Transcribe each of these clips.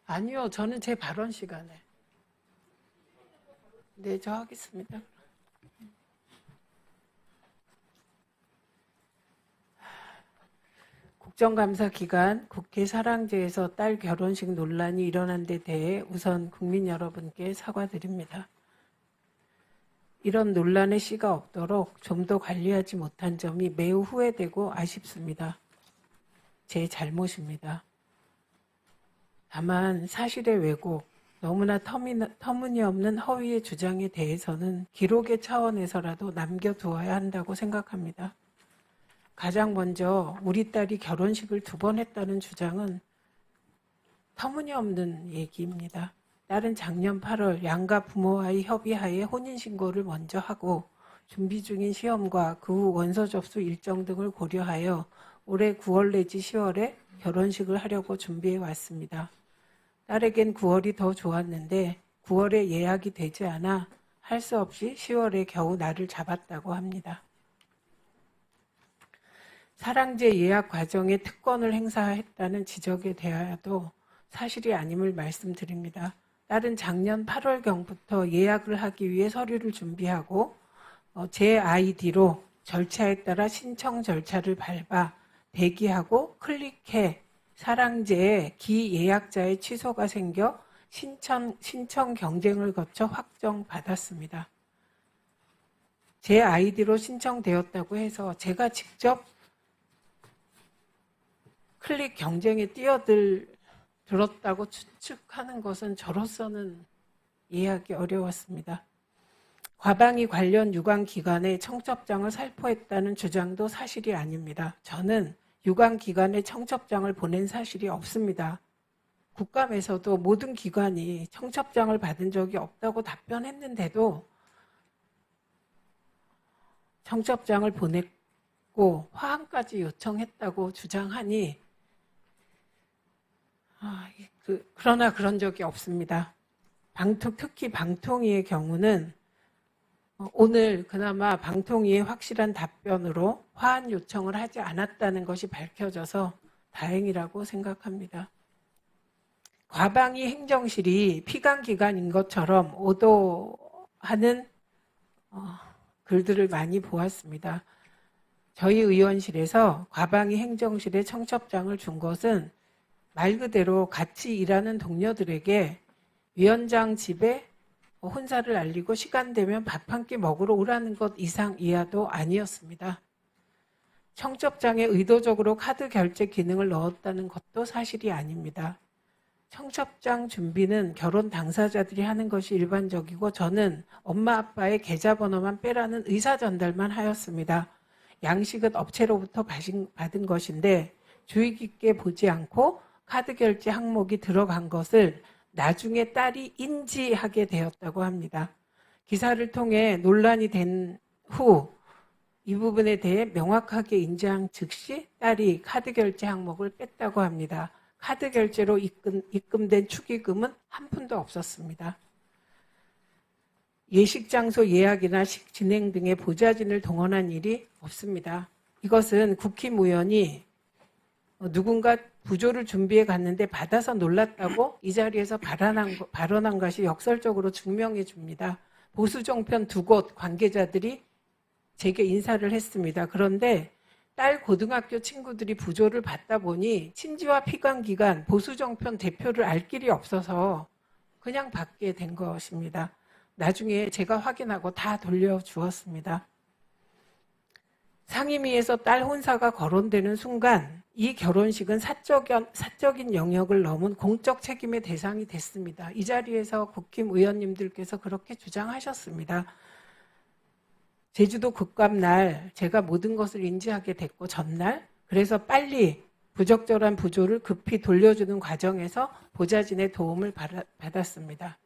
아니요, 저는 제 발언 시간에. 네, 저 하겠습니다. 국정감사 기간 국회 사랑제에서 딸 결혼식 논란이 일어난 데 대해 우선 국민 여러분께 사과드립니다. 이런 논란의 씨가 없도록 좀 더 관리하지 못한 점이 매우 후회되고 아쉽습니다. 제 잘못입니다. 다만 사실의 왜곡, 너무나 터무니없는 허위의 주장에 대해서는 기록의 차원에서라도 남겨두어야 한다고 생각합니다. 가장 먼저 우리 딸이 결혼식을 2번 했다는 주장은 터무니없는 얘기입니다. 딸은 작년 8월 양가 부모와의 협의하에 혼인신고를 먼저 하고 준비 중인 시험과 그 후 원서 접수 일정 등을 고려하여 올해 9월 내지 10월에 결혼식을 하려고 준비해 왔습니다. 딸에겐 9월이 더 좋았는데 9월에 예약이 되지 않아 할 수 없이 10월에 겨우 날을 잡았다고 합니다. 사랑제 예약 과정에 특권을 행사했다는 지적에 대하여도 사실이 아님을 말씀드립니다. 딸은 작년 8월경부터 예약을 하기 위해 서류를 준비하고 제 아이디로 절차에 따라 신청 절차를 밟아 대기하고 클릭해 사랑제에 기예약자의 취소가 생겨 신청 경쟁을 거쳐 확정받았습니다. 제 아이디로 신청되었다고 해서 제가 직접 클릭 경쟁에 뛰어들었다고 추측하는 것은 저로서는 이해하기 어려웠습니다. 과방위 관련 유관기관에 청첩장을 살포했다는 주장도 사실이 아닙니다. 저는 유관기관에 청첩장을 보낸 사실이 없습니다. 국감에서도 모든 기관이 청첩장을 받은 적이 없다고 답변했는데도 청첩장을 보냈고 화환까지 요청했다고 주장하니 그러나 그런 적이 없습니다. 특히 방통위의 경우는 오늘 그나마 방통위의 확실한 답변으로 화환 요청을 하지 않았다는 것이 밝혀져서 다행이라고 생각합니다. 과방위 행정실이 피감기관인 것처럼 오도하는 글들을 많이 보았습니다. 저희 의원실에서 과방위 행정실에 청첩장을 준 것은 말 그대로 같이 일하는 동료들에게 위원장 집에 혼사를 알리고 시간 되면 밥 한 끼 먹으러 오라는 것 이상 이하도 아니었습니다. 청첩장에 의도적으로 카드 결제 기능을 넣었다는 것도 사실이 아닙니다. 청첩장 준비는 결혼 당사자들이 하는 것이 일반적이고 저는 엄마 아빠의 계좌번호만 빼라는 의사 전달만 하였습니다. 양식은 업체로부터 받은 것인데 주의 깊게 보지 않고 카드 결제 항목이 들어간 것을 나중에 딸이 인지하게 되었다고 합니다. 기사를 통해 논란이 된 후 이 부분에 대해 명확하게 인지한 즉시 딸이 카드 결제 항목을 뺐다고 합니다. 카드 결제로 입금된 축의금은 한 푼도 없었습니다. 예식 장소 예약이나 식 진행 등의 보좌진을 동원한 일이 없습니다. 이것은 국힘 의원이 누군가 부조를 준비해 갔는데 받아서 놀랐다고 이 자리에서 발언한 것이 역설적으로 증명해 줍니다. 보수정편 2곳 관계자들이 제게 인사를 했습니다. 그런데 딸 고등학교 친구들이 부조를 받다 보니 친지와 피감기관 보수정편 대표를 알 길이 없어서 그냥 받게 된 것입니다. 나중에 제가 확인하고 다 돌려주었습니다. 상임위에서 딸 혼사가 거론되는 순간 이 결혼식은 사적인 영역을 넘은 공적 책임의 대상이 됐습니다. 이 자리에서 국힘 의원님들께서 그렇게 주장하셨습니다. 제주도 국감 날 제가 모든 것을 인지하게 됐고 전날 그래서 빨리 부적절한 부조를 급히 돌려주는 과정에서 보좌진의 도움을 받았습니다.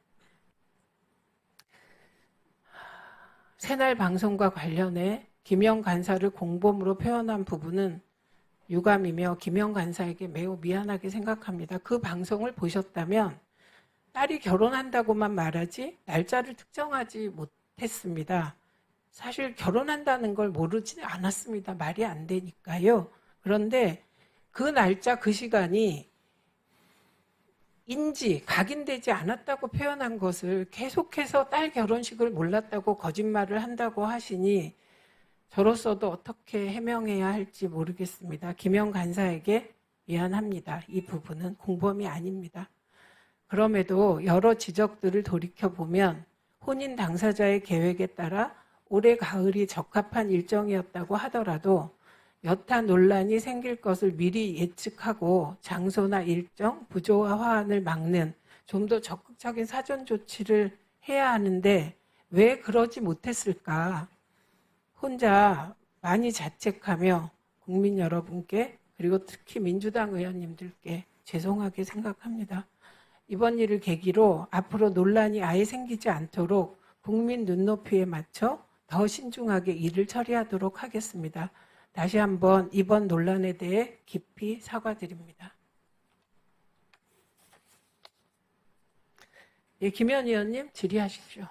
새날 방송과 관련해 김영 간사를 공범으로 표현한 부분은 유감이며 김영 간사에게 매우 미안하게 생각합니다. 그 방송을 보셨다면 딸이 결혼한다고만 말하지 날짜를 특정하지 못했습니다. 사실 결혼한다는 걸 모르지 않았습니다. 말이 안 되니까요. 그런데 그 날짜 그 시간이 각인되지 않았다고 표현한 것을 계속해서 딸 결혼식을 몰랐다고 거짓말을 한다고 하시니 저로서도 어떻게 해명해야 할지 모르겠습니다. 김영 간사에게 미안합니다. 이 부분은 공범이 아닙니다. 그럼에도 여러 지적들을 돌이켜보면 혼인 당사자의 계획에 따라 올해 가을이 적합한 일정이었다고 하더라도 여타 논란이 생길 것을 미리 예측하고 장소나 일정, 부조와 화환을 막는 좀 더 적극적인 사전 조치를 해야 하는데 왜 그러지 못했을까? 혼자 많이 자책하며 국민 여러분께 그리고 특히 민주당 의원님들께 죄송하게 생각합니다. 이번 일을 계기로 앞으로 논란이 아예 생기지 않도록 국민 눈높이에 맞춰 더 신중하게 일을 처리하도록 하겠습니다. 다시 한번 이번 논란에 대해 깊이 사과드립니다. 예, 김현 의원님 질의하십시오.